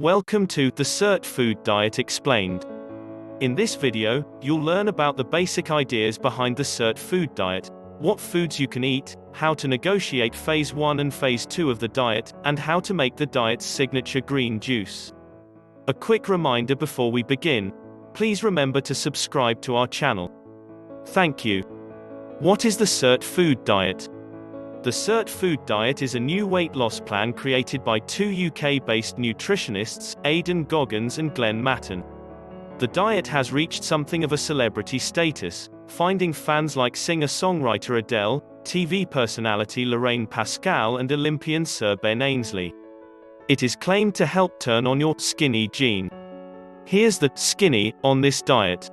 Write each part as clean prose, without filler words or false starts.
Welcome to the Sirtfood Diet Explained. In this video, you'll learn about the basic ideas behind the Sirtfood Diet, what foods you can eat, how to negotiate Phase 1 and Phase 2 of the diet, and how to make the diet's signature green juice. A quick reminder before we begin, please remember to subscribe to our channel. Thank you. What is the Sirtfood Diet? The Sirtfood Diet is a new weight loss plan created by two UK-based nutritionists, Aiden Goggins and Glen Matten. The diet has reached something of a celebrity status, finding fans like singer-songwriter Adele, TV personality Lorraine Pascale and Olympian Sir Ainslie. It is claimed to help turn on your skinny gene. Here's the skinny on this diet.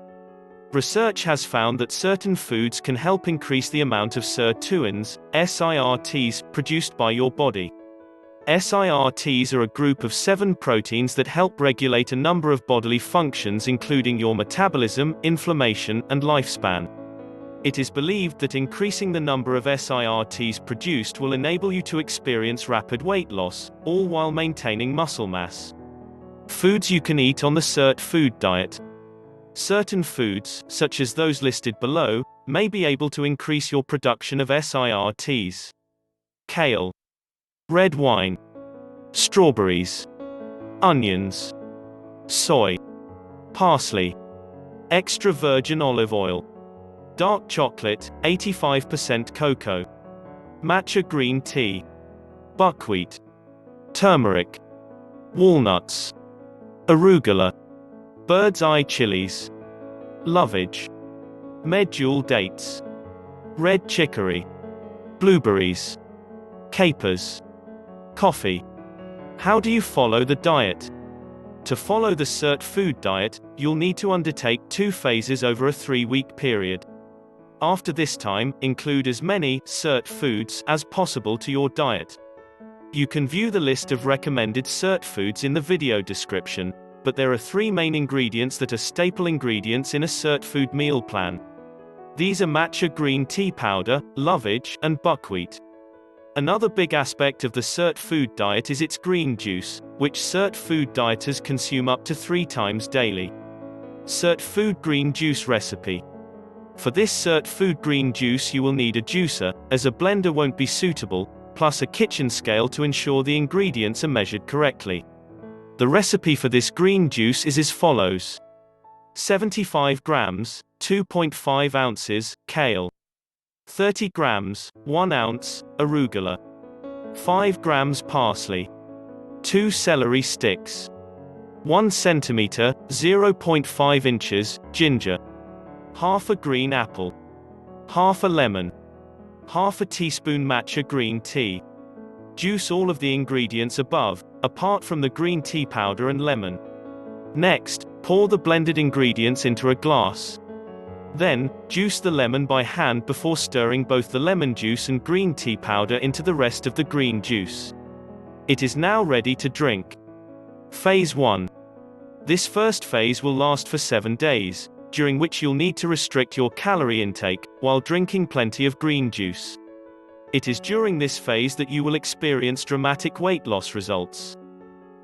Research has found that certain foods can help increase the amount of sirtuins, SIRTs, produced by your body. SIRTs are a group of 7 proteins that help regulate a number of bodily functions including your metabolism, inflammation, and lifespan. It is believed that increasing the number of SIRTs produced will enable you to experience rapid weight loss, all while maintaining muscle mass. Foods you can eat on the Sirtfood Diet. Certain foods, such as those listed below, may be able to increase your production of SIRTs. Kale, red wine, strawberries, onions, soy, parsley, extra virgin olive oil, dark chocolate, 85% cocoa, matcha green tea, buckwheat, turmeric, walnuts, arugula, bird's eye chilies, lovage, medjool dates, red chicory, blueberries, capers, coffee. How do you follow the diet? To follow the Sirtfood Diet, you'll need to undertake 2 phases over a 3-week period. After this time, include as many SIRT foods as possible to your diet. You can view the list of recommended SIRT foods in the video description, but there are 3 main ingredients that are staple ingredients in a Sirtfood meal plan. These are matcha green tea powder, lovage, and buckwheat. Another big aspect of the Sirtfood Diet is its green juice, which Sirtfood dieters consume up to 3 times daily. Sirtfood green juice recipe. For this Sirtfood green juice you will need a juicer, as a blender won't be suitable, plus a kitchen scale to ensure the ingredients are measured correctly. The recipe for this green juice is as follows. 75 grams, 2.5 ounces, kale. 30 grams, 1 ounce, arugula. 5 grams parsley. 2 celery sticks. 1 centimeter, 0.5 inches, ginger. Half a green apple. Half a lemon. Half a teaspoon matcha green tea. Juice all of the ingredients above, apart from the green tea powder and lemon. Next, pour the blended ingredients into a glass. Then, juice the lemon by hand before stirring both the lemon juice and green tea powder into the rest of the green juice. It is now ready to drink. Phase 1. This first phase will last for 7 days, during which you'll need to restrict your calorie intake, while drinking plenty of green juice. It is during this phase that you will experience dramatic weight loss results.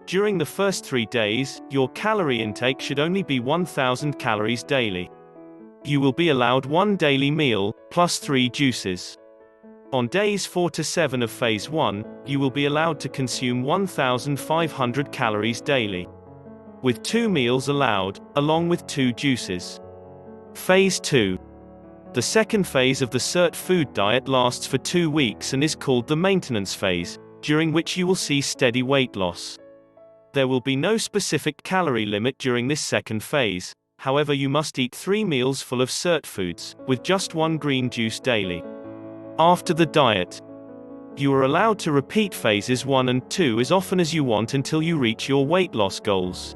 During the first 3 days, your calorie intake should only be 1,000 calories daily. You will be allowed 1 daily meal, plus 3 juices. On days 4 to 7 of Phase 1, you will be allowed to consume 1,500 calories daily. With 2 meals allowed, along with 2 juices. Phase 2. The second phase of the Sirtfood Diet lasts for 2 weeks and is called the maintenance phase, during which you will see steady weight loss. There will be no specific calorie limit during this second phase, however you must eat 3 meals full of SIRT foods, with just 1 green juice daily. After the diet, you are allowed to repeat phases 1 and 2 as often as you want until you reach your weight loss goals.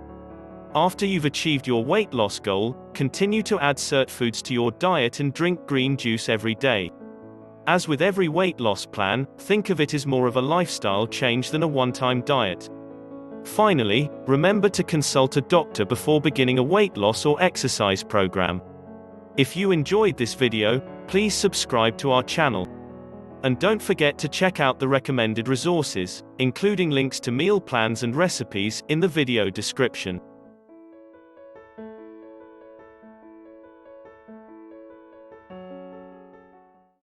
After you've achieved your weight loss goal, continue to add SIRT foods to your diet and drink green juice every day. As with every weight loss plan, think of it as more of a lifestyle change than a one-time diet. Finally, remember to consult a doctor before beginning a weight loss or exercise program. If you enjoyed this video, please subscribe to our channel. And don't forget to check out the recommended resources, including links to meal plans and recipes, in the video description.